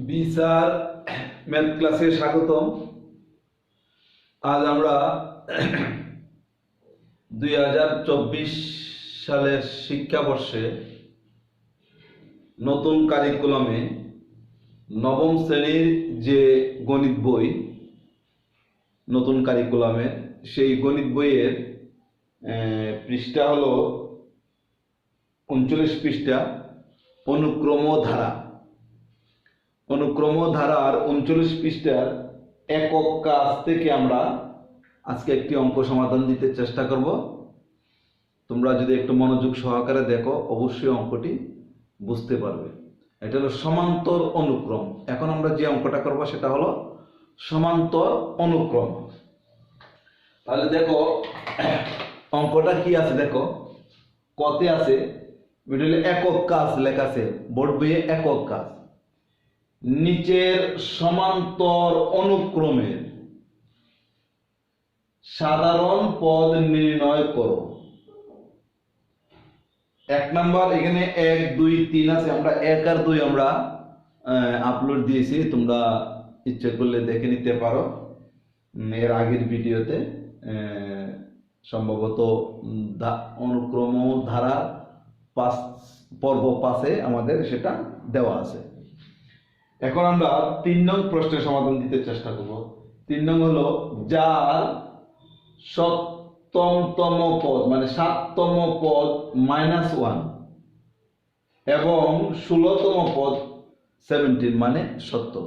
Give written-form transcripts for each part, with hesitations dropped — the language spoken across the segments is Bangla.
বিসার ম্যাথ ক্লাসে স্বাগতম। আজ আমরা 2024 সালের শিক্ষাবর্ষে নতুন কারিকুলামে নবম শ্রেণীর যে গণিত বই, নতুন কারিকুলামে সেই গণিত বইয়ের পৃষ্ঠা হলো 39 পৃষ্ঠা, অনুক্রম ধারা। অনুক্রম ধারার 39 পৃষ্ঠার একক কাজ থেকে আমরা আজকে একটি অঙ্ক সমাধান দিতে চেষ্টা করব। তোমরা যদি একটু মনোযোগ সহকারে দেখো অবশ্যই অঙ্কটি বুঝতে পারবে। এটা হলো সমান্তর অনুক্রম। এখন আমরা যে অঙ্কটা করব সেটা হলো সমান্তর অনুক্রম। তাহলে দেখো অঙ্কটা কি আছে, দেখো কতে আছে, একক কাজ লেখা আছে বোর্ড বইয়ে। একক কাজ, নিচের সমান্তর অনুক্রমের সাধারণ পদ নির্ণয় করো। 1 নাম্বার এখানে 1, 2, 3 আছে। আমরা 1 আর 2 আমরা আপলোড দিয়েছি, তোমরা ইচ্ছে করলে দেখে নিতে পারো এর আগের ভিডিওতে। সম্ভবত অনুক্রম ধারা পর্ব 5-এ আমাদের সেটা দেওয়া আছে। এখন আমরা 3 নং প্রশ্নের সমাধান দিতে চেষ্টা করব। 3 নং হলো যার সপ্তমতম পদ মানে 7তম পদ -1 এবং 16তম পদ 17 মানে 70।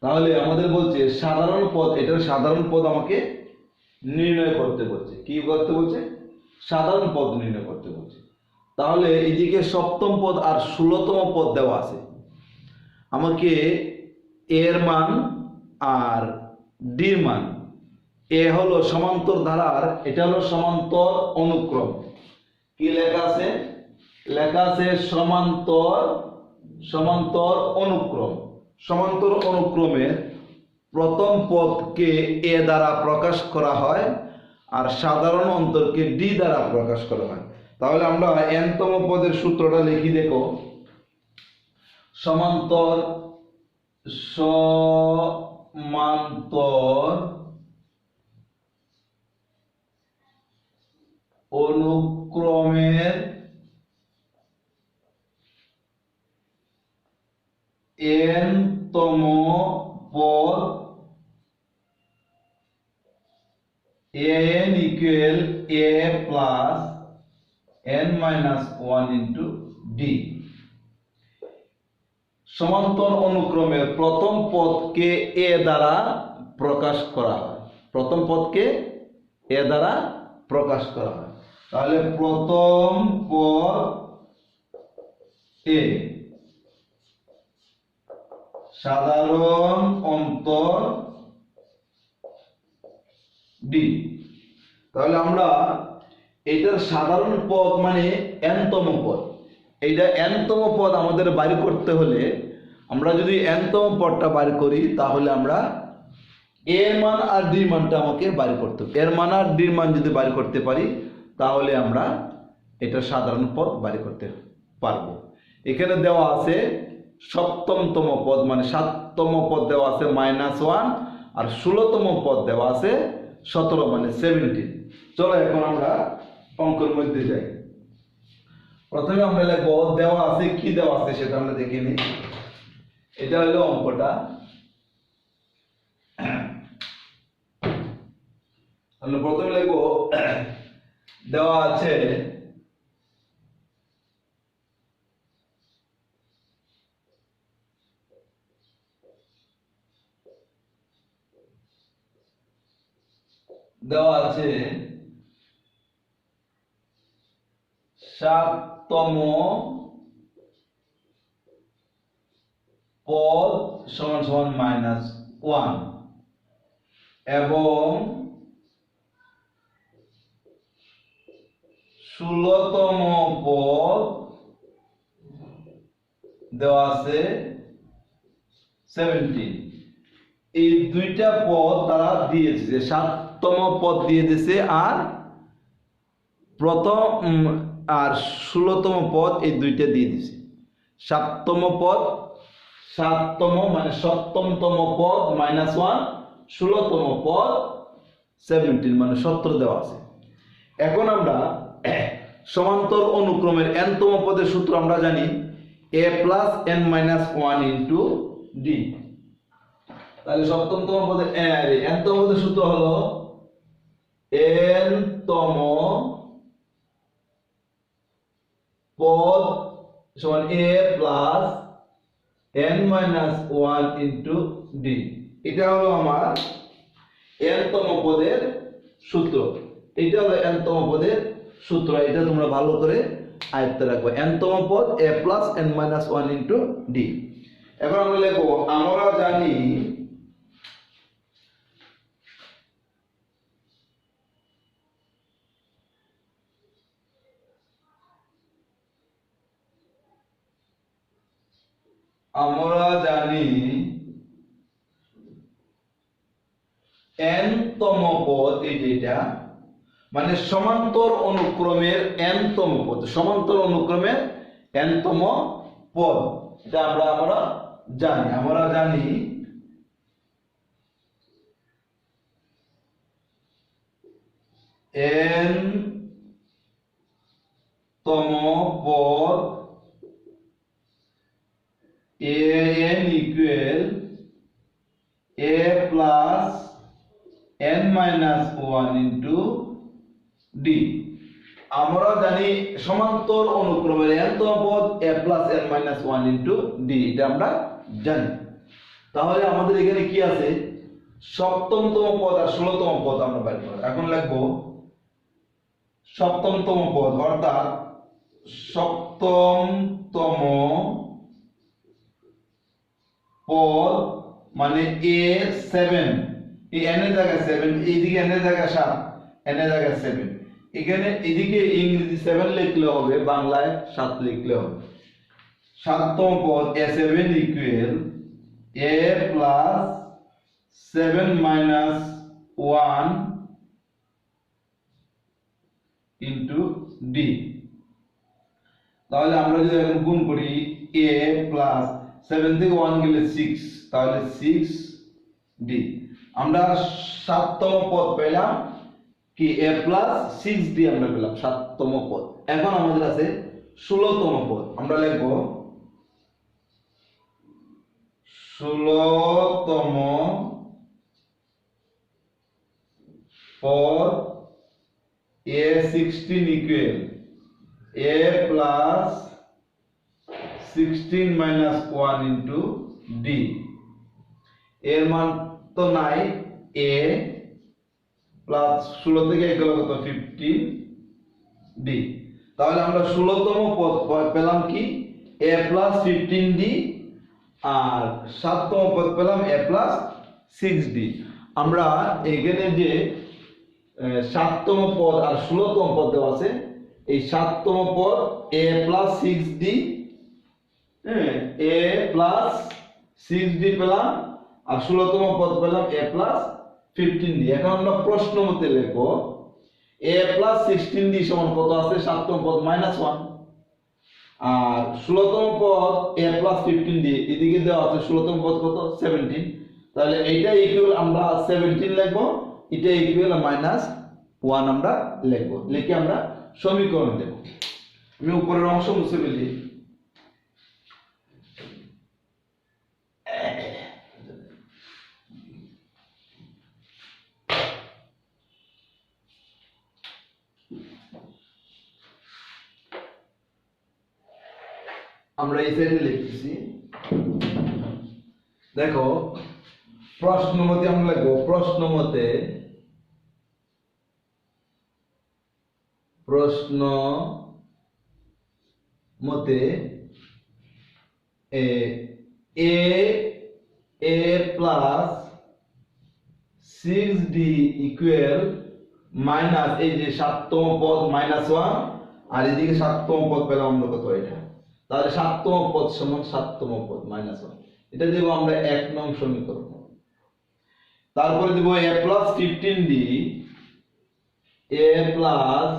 তাহলে আমাদের বলছে সাধারণ পদ, এটার সাধারণ পদ আমাকে নির্ণয় করতে বলছে। কি করতে বলছে? সাধারণ পদ নির্ণয় করতে বলছে। তাহলে এইদিকে সপ্তম পদ আর 16তম পদ দেওয়া আছে। আমাকে এর মান আর ডির মান, এ হলো সমান্তর ধারার, এটা হলো সমান্তর অনুক্রম। কি লেখা আছে? লেখা আছে সমান্তর অনুক্রম। সমান্তর অনুক্রমের প্রথম পদকে এ দ্বারা প্রকাশ করা হয় আর সাধারণ অন্তরকে ডি দ্বারা প্রকাশ করা হয়। তাহলে আমরা n-তম পদের সূত্রটা লিখি। দেখো সমান্তর অনুক্রমের n-তম পদ n equal a plus n minus 1 into d। সমান্তর অনুক্রমের প্রথম পদকে এ দ্বারা প্রকাশ করা হয়। প্রথম পদকে এ দ্বারা প্রকাশ করা হয়। তাহলে প্রথম পদ এ, সাধারণ অন্তর ডি। তাহলে আমরা এটার সাধারণ পদ মানে n-তম পদ। এইটা n-তম পদ আমাদের বাইর করতে হলে, আমরা যদি n-তম পদটা বাইর করি তাহলে আমরা এর মান আর ডির মানটা আমাকে বাইর করতে হবে। এর মান আর ডির মান যদি বাইর করতে পারি তাহলে আমরা এটা সাধারণ পদ বাইর করতে পারবো। এখানে দেওয়া আছে সপ্তমতম পদ মানে 7তম পদ দেওয়া আছে -1 আর 16তম পদ দেওয়া আছে 17 মানে 17। চলো এখন আমরা অঙ্কের মধ্যে যাই। প্রথমে আমরা লিখব দেওয়া আছে, কি দেওয়া আছে সেটা আমরা দেখে নিই। এটা হলো অঙ্কটা। আমরা প্রথমে লিখব দেওয়া আছে সাততম পদ সমান -1 এবং 16তম পদ দেওয়া আছে 17। এই দুইটা পদ তারা দিয়েছে, যে 7তম পদ দিয়ে দিয়েছে আর প্রথম আর 16তম পদ এই দুইটা দিয়ে দিছে। 7তম পদ 7তম মানে 7মতম পদ -1, 16তম পদ 17 মানে 17 দেওয়া আছে। এখন আমরা সমান্তর অনুক্রমের nতম পদের সূত্র আমরা জানি a + n-1 ইনটু d। তাহলে সপ্তমতম পদের nতম পদের সূত্র হলো nতম পদ সমান a + n-1 ইনটু d। এটা হলো আমার nতম পদের সূত্র। এটা হলো nতম পদের সূত্র। এটা তোমরা ভালো করে আয়ত্তে রাখবে। nতম পদ a + n-1 ইনটু d। এখন আমরা লিখব আমরা জানি nতম পদ এই যেটা মানে সমান্তর অনুক্রমের nতম পদ, সমান্তর অনুক্রমের nতম পদ, এটা আমরা জানি nতম পদ an equal a plus n-1 into d। আমরা জানি সমান্তর অনুক্রমের nতম পদ a plus n-1 into d, এটা আমরা জানি। তাহলে আমাদের এখানে কি আছে, সপ্তমতম পদ আর 16তম পদ আমরা বের করব। এখন লিখব সপ্তমতম পদ অর্থাৎ সপ্তমতম পদ মানে a7, এই n এর জায়গায় 7, এইদিকে n এর জায়গায় 7, n এর জায়গায় 7, এখানে এদিকে ইংরেজি 7 লিখলে হবে, বাংলায় 7 লিখলে হবে। সাততম পদ a7 equal a plus 7 minus 1 into d। তাহলে আমরা যদি এখন গুণ করি a প্লাস 7 থেকে 1 গেলে 6, তাহলে 6d। আমরা সাততম পদ পেলাম কি a প্লাস 6d আমরা পেলাম সাততম পদ। এখন আমাদের আছে 16তম পদ। আমরা লিখব 16তম পদ a16 equal a plus 16 minus 1 into d। এর মান তো নাই, a প্লাস 16 থেকে গেল কত 15d। তাহলে আমরা 16তম পদ পেলাম কি a প্লাস 15d, আর 7তম পদ পেলাম a প্লাস 6d। আমরা এখানে যে 7তম পদ আর 16তম পদ দেওয়া আছে, এই 7তম পদ a plus 6d, a plus 6d পেলাম, আর 16তম পদ পেলাম a প্লাস 15d। এখন আমরা প্রশ্ন মতে লিখব a প্লাস 16d সমান কত আছে, 7তম পদ -1, আর 16তম পদ a প্লাস 15d এদিকে দেওয়া আছে, 16তম পদ কত 17। তাহলে এইটা ইকুয়াল আমরা 17 লিখব, এটা ইকুয়াল -1 আমরা লিখব। লিখে আমরা সমীকরণ দেব। আমি উপরের অংশ মুছে ফেলি। আমরা এই সাইডে লিখতেছি, দেখো প্রশ্ন মতে আমরা লিখব প্রশ্ন মতে a plus 6d equal minus এই যে 7তম পদ -1, আর এদিকে 7তম পদ পেলাম আমরা কত, এটা। তাহলে 7তম পদ সমান 7তম পদ -1, এটা দেব আমরা 1 নং সমীকরণ। তারপরে দেব a plus 15d, a plus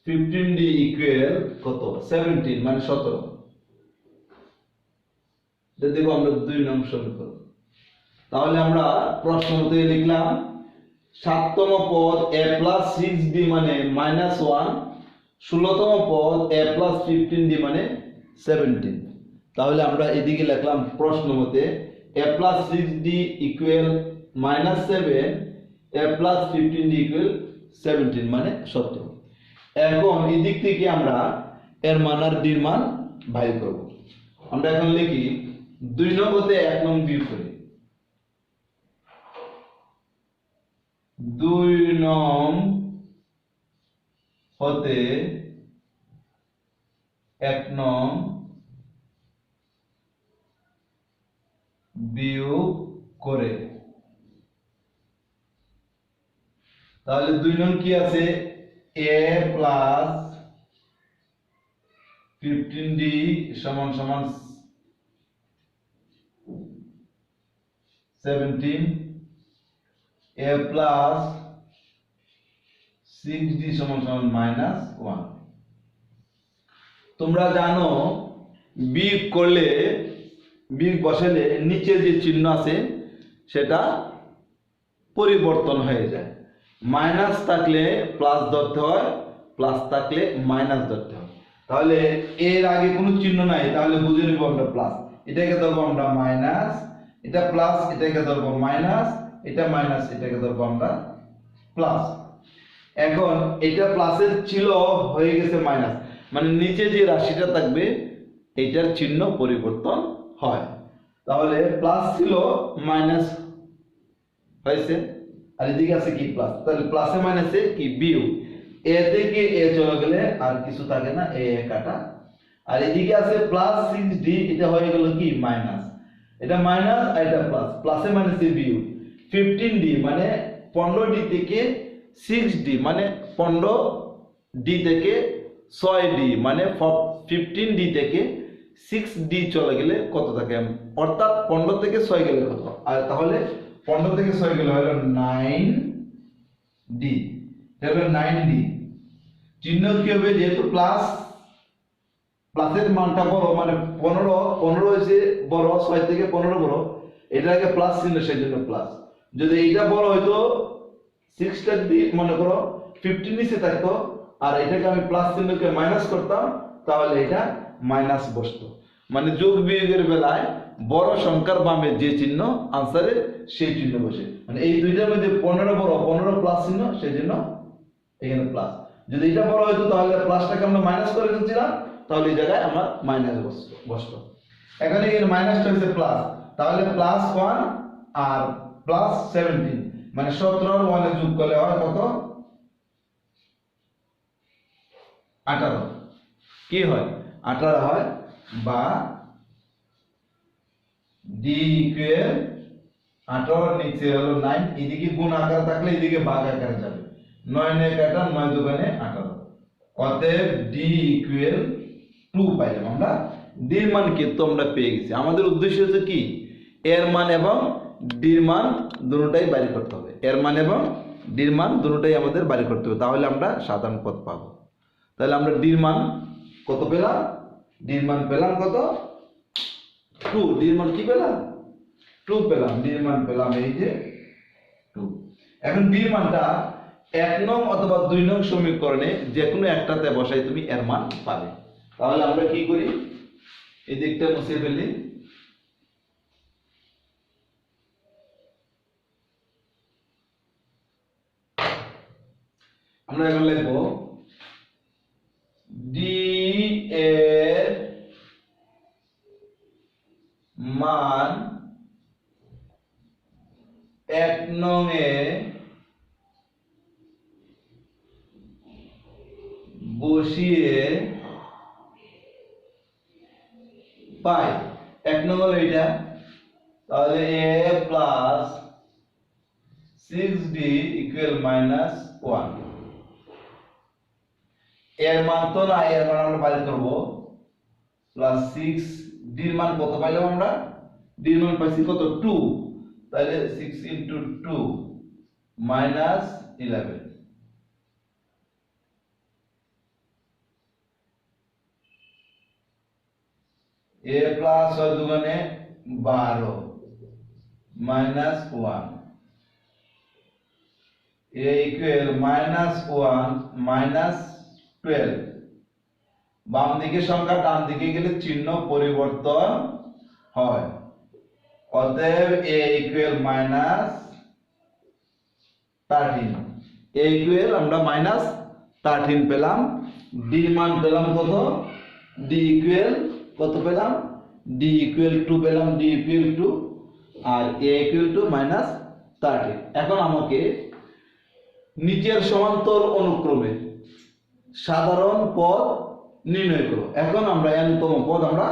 15d equal কত 17 মানে 17। দেব আমরা 2 নং সমীকরণ। তাহলে আমরা প্রশ্ন মতে লিখলাম 7তম পদ a + 6d মানে -1, 16তম পদ a + 15d মানে 17। তাহলে আমরা এদিকে লিখলাম প্রশ্ন মতে a + 6d = -7, a + 15d = 17 মানে 17। এখন এই দিক থেকে আমরা এর মান আর d এর মান বাইর করব। আমরা এখন লিখি 2 নং হতে 1 নং বিয়োগ করি। 2 নং হতে 1 নং বিয়োগ করে, তাহলে 2 নং কি আছে a + 15d = 17, a + 6d = -1। তোমরা জানো বিয়োগ করলে, বিয়োগ বসালে নিচে যে চিহ্ন আছে সেটা পরিবর্তন হয়ে যায়। মাইনাস থাকলে প্লাস ধরতে হয়, প্লাস থাকলে মাইনাস ধরতে হয়। তাহলে এর আগে কোনো চিহ্ন নাই, তাহলে বুঝে নিব আমরা প্লাস, এটাকে ধরবো আমরা মাইনাস, এটা প্লাস, এটাকে ধরবো মাইনাস, এটা মাইনাস, এটাকে ধরবো আমরা প্লাস। এখন এটা প্লাসের ছিল হয়ে গেছে মাইনাস, মানে নিচে যে রাশিটা থাকবে এটার চিহ্ন পরিবর্তন হয়। তাহলে প্লাস ছিল মাইনাস হয়েছে, আর এদিকে আছে কি প্লাস, তাহলে প্লাসে মাইনাসে কি বিয়োগ, এ থেকে এ চলে গেলে আর কিছু থাকে না, এ কাটা, আর এদিকে আছে প্লাস 6d, এটা হয়ে গেল কি মাইনাস, এটা মাইনাস আর এটা প্লাস, প্লাসে মাইনাসে বিয়োগ। 15d মানে 15d থেকে 6d মানে 15d থেকে 6d মানে 15d থেকে 6d চলে গেলে কত থাকে, অর্থাৎ 15 থেকে 6 গেলে কত, আর তাহলে 15 থেকে 6 গেলে হলো 9d, এটা হলো 9d। চিহ্ন কি হবে, যেহেতু প্লাস, প্লাসের মানটা বড়, মানে 15 হয়েছে বড়, 6 থেকে 15 বড়, এটা আগে প্লাস চিহ্ন সেই জন্য প্লাস। যদি এইটা বড় হইতো 6টা দিয়ে মনে করো 15 নিচে থাকতো, আর এটাকে আমি প্লাস চিহ্নকে মাইনাস করতাম, তাহলে এটা মাইনাস বসতো। মানে যোগ বিয়োগের বেলায় বড় সংখ্যার বামে যে চিহ্ন আনসারে সেই চিহ্ন বসে, মানে এই দুইটার মধ্যে 15 বড়, 15 প্লাস চিহ্ন, সেই জন্য এখানে প্লাস। যদি এটা বড় হইতো তাহলে প্লাসটাকে আমরা মাইনাস করে দিয়েছিলাম, তাহলে এই জায়গায় আমার মাইনাস বসতো। এখন এখানে মাইনাসটা হচ্ছে প্লাস, তাহলে প্লাস 1 আর প্লাস 17 মানে 17 আর 1 এ যোগ করলে হয় কত, 18। কি হয় 18 হয়, বা d ইকুয়াল 18 নিচে হলো 9, এদিকে গুণ আকার থাকলে এদিকে ভাগ আকারে যাবে, 9 9 কাটা 9 দুগুণে 18, অতএব d ইকুয়াল 2 পাইলাম আমরা। d এর মান কি তো আমরা পেয়ে গেছি। আমাদের উদ্দেশ্য হচ্ছে কি, এর মান এবং d এর মান দুটোটাই বাইর করতে হবে, এর মান এবং d এর মান দুটোটাই আমাদের বাইর করতে হবে, তাহলে আমরা সাধারণ পদ পাবো। তাহলে আমরা d এর মান কত পেলাম, d এর মান পেলাম কত 2, d এর মান কি পেলাম 2 পেলাম, d এর মান পেলাম এই যে 2। এখন d এর মানটা 1 নং অথবা 2 নং সমীকরণে যে কোনো একটাতে বসাই তুমি এর মান পাবে। তাহলে আমরা কি করি, এই দিকটা মুছে ফেলি, আমরা এখন লিখব d এর মান 1 নং এ বসিয়ে পাই। 1 নং হলো এটা, তাহলে a প্লাস 6d ইকুয়াল -1। এর মান তো না, এর মান আমরা বাইর করব, প্লাস 6d এর মান কত পাইলাম আমরা, d এর মান পাইছি কত 2, তাহলে 6 * 2 -11। a প্লাস 6 দুগুণে 12 minus 1 a equal minus 1 minus 12। বাম দিকে সংখ্যা ডান দিকে গেলে চিহ্ন পরিবর্তন হয়, অতএব a equal minus 13। a equal আমরা মাইনাস 13 পেলাম। d মান পেলাম কত? d ইকুয়াল কত পেলাম? d ইকুয়াল 2 পেলাম, d ইকুয়াল 2 আর a ইকুয়াল টু মাইনাস 13। এখন আমাকে নিচের সমান্তর অনুক্রমে সাধারণ পদ নির্ণয় করো। এখন আমরা n তম পদ আমরা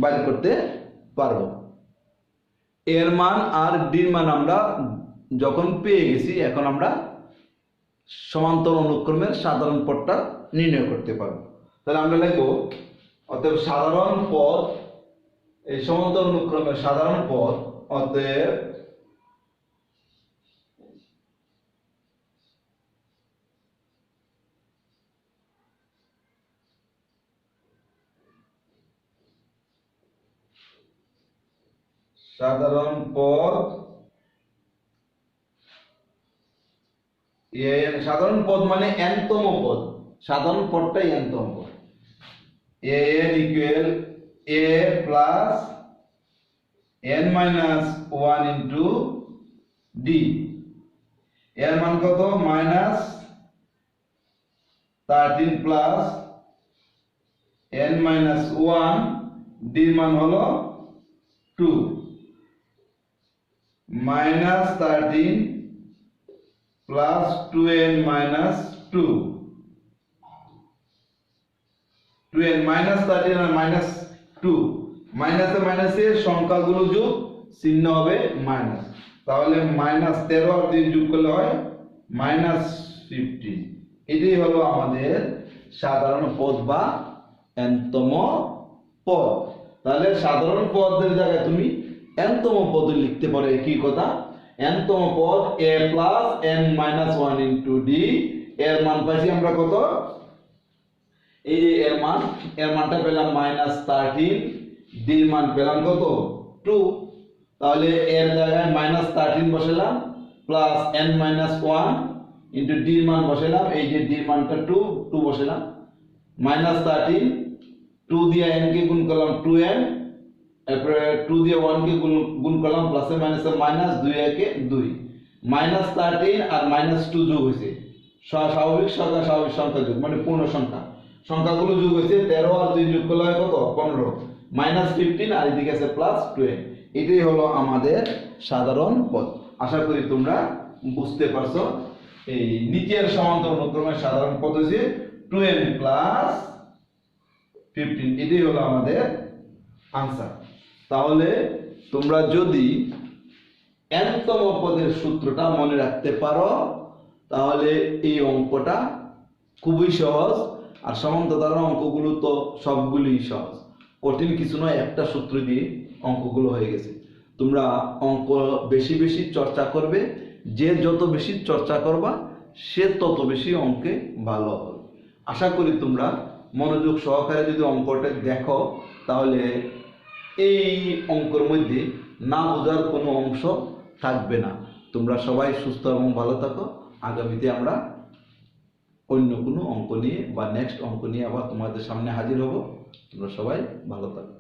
বাইর করতে পারবো। এর মান আর ডির মান আমরা যখন পেয়ে গেছি, এখন আমরা সমান্তর অনুক্রমের সাধারণ পদটা নির্ণয় করতে পারবো। তাহলে আমরা লিখবো অতএব সাধারণ পদ, এই সমান্তর অনুক্রমের সাধারণ পদ, অতএব সাধারণ পদ, সাধারণ পদ মানে n-তম পদ, সাধারণ পদটাই n-তম পদ। an equal a plus n minus 1 into d। এর মান কত? Minus 13 plus n minus 1, d মান হলো 2। Minus 13 plus 2n minus 2, 2n minus 13 আর মাইনাস 2, মাইনাসে মাইনাসে সংখ্যাগুলো যোগ, চিহ্ন হবে মাইনাস। তাহলে মাইনাস 13 আর 2 যোগ করলে হয় মাইনাস 15। এটাই হলো আমাদের সাধারণ পদ বা n-তম পদ। তাহলে সাধারণ পদের জায়গায় তুমি n-তম পদ লিখতে পারো। একই কথা, n-তম পদ a plus n minus 1 into d। এর মান পাইছি আমরা কত? এই যে এর মানটা পেলাম মাইনাস 13, d এর মান পেলাম কত? 2। তাহলে এর জায়গায় মাইনাস 13 বসালাম, plus n minus 1 into d এর মান বসালাম। এই যে d এর মানটা 2 বসালাম। মাইনাস 13, 2 দিয়ে n কে গুণ করলাম 2n, এরপরে 2 দিয়ে 1 কে গুণ করলাম, প্লাসে মাইনাসে মাইনাস, 2 একে 2। মাইনাস 13 আর মাইনাস 2 যোগ হয়েছে, স্বাভাবিক সংখ্যা যোগ মানে পূর্ণ সংখ্যা, সংখ্যাগুলো যোগ হয়েছে। 13 আর 2 যোগ করলে হয় কত? 15, মাইনাস 15 আর এদিকে আছে প্লাস 12। এটাই হলো আমাদের সাধারণ পদ। আশা করি তোমরা বুঝতে পারছো। এই নিচের সমান্তর অনুক্রমের সাধারণ পদ হচ্ছে 2n প্লাস 15। এটাই হলো আমাদের আনসার। তাহলে তোমরা যদি n-তম পদের সূত্রটা মনে রাখতে পারো, তাহলে এই অঙ্কটা খুবই সহজ। আর সমান্তরাল অঙ্কগুলো তো সবগুলোই সহজ, কঠিন কিছু নয়। একটা সূত্র দিয়ে অঙ্কগুলো হয়ে গেছে। তোমরা অঙ্ক বেশি বেশি চর্চা করবে, যে যত বেশি চর্চা করবা সে তত বেশি অঙ্কে ভালো হবে। আশা করি তোমরা মনোযোগ সহকারে যদি অঙ্কটা দেখো, তাহলে এই অঙ্কের মধ্যে না বোঝার কোনো অংশ থাকবে না। তোমরা সবাই সুস্থ এবং ভালো থাকো। আগামীতে আমরা অন্য কোনো অঙ্ক নিয়ে বা নেক্সট অঙ্ক নিয়ে আবার তোমাদের সামনে হাজির হব। তোমরা সবাই ভালো থাকো।